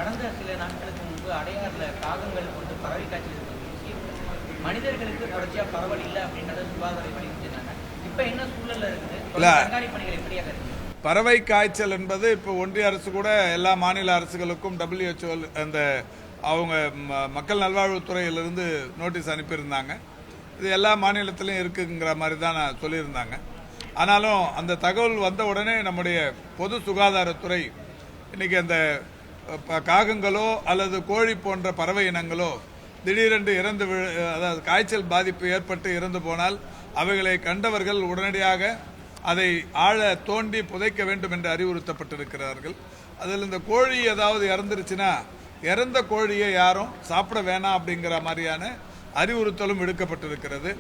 கடந்த சில நாட்களுக்கு முன்பு அடையாறுல காகங்கள் கொண்டு பறவை காய்ச்சல் மனிதர்களுக்கு தொடர்ச்சியா பரவல் இல்லை அப்படின்றத சுகாதார வலியுறுத்தினாங்க. இப்ப என்ன சூழல்ல இருக்குது, கண்காணிப்பு பணிகள் எப்படியாக இருக்கு? பறவை காய்ச்சல் என்பது இப்போ ஒன்றிய அரசு கூட எல்லா மாநில அரசுகளுக்கும் WHO அந்த அவங்க மக்கள் நல்வாழ்வுத்துறையிலிருந்து நோட்டீஸ் அனுப்பியிருந்தாங்க. இது எல்லா மாநிலத்திலையும் இருக்குங்கிற மாதிரி தான் நான் சொல்லியிருந்தாங்க. ஆனாலும் அந்த தகவல் வந்த உடனே நம்முடைய பொது சுகாதாரத்துறை இன்னைக்கு அந்த காகங்களோ அல்லது கோழி போன்ற பறவை இனங்களோ திடீரென்று அதாவது காய்ச்சல் பாதிப்பு ஏற்பட்டு இறந்து போனால் அவைகளை கண்டவர்கள் உடனடியாக அதை ஆழ தோண்டி புதைக்க வேண்டும் என்று அறிவுறுத்தப்பட்டிருக்கிறார்கள். அதில் இந்த கோழி ஏதாவது இறந்துருச்சுன்னா இறந்த கோழியை யாரும் சாப்பிட வேணாம் அப்படிங்கிற மாதிரியான அறிவுறுத்தலும் விடுக்கப்பட்டிருக்கிறது.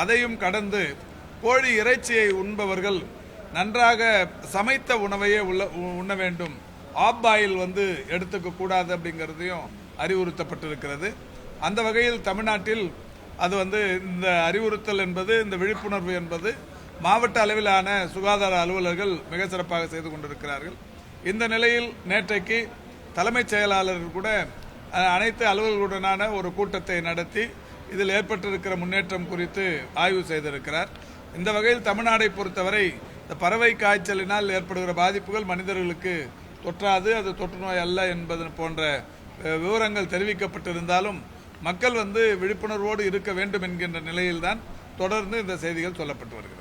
அதையும் கடந்து கோழி இறைச்சியை உண்பவர்கள் நன்றாக சமைத்த உணவையே உண்ண வேண்டும், ஆப் ஆயில் எடுத்துக்க கூடாது அப்படிங்கிறதையும் அறிவுறுத்தப்பட்டிருக்கிறது. அந்த வகையில் தமிழ்நாட்டில் அது இந்த அறிவுறுத்தல் என்பது, இந்த விழிப்புணர்வு என்பது மாவட்ட அளவிலான சுகாதார அலுவலர்கள் மிக சிறப்பாக செய்து கொண்டிருக்கிறார்கள். இந்த நிலையில் நேற்றைக்கு தலைமைச் செயலாளர் கூட அனைத்து அலுவலர்களுடனான ஒரு கூட்டத்தை நடத்தி இதில் ஏற்பட்டிருக்கிற முன்னேற்றம் குறித்து ஆய்வு செய்திருக்கிறார். இந்த வகையில் தமிழ்நாடை பொறுத்தவரை இந்த பறவை காய்ச்சலினால் ஏற்படுகிற பாதிப்புகள் மனிதர்களுக்கு தொற்றாது, அது தொற்று நோய் அல்ல என்பது போன்ற விவரங்கள் தெரிவிக்கப்பட்டிருந்தாலும் மக்கள் விழிப்புணர்வோடு இருக்க வேண்டும் என்கின்ற நிலையில்தான் தொடர்ந்து இந்த செய்திகள் சொல்லப்பட்டு வருகிறது.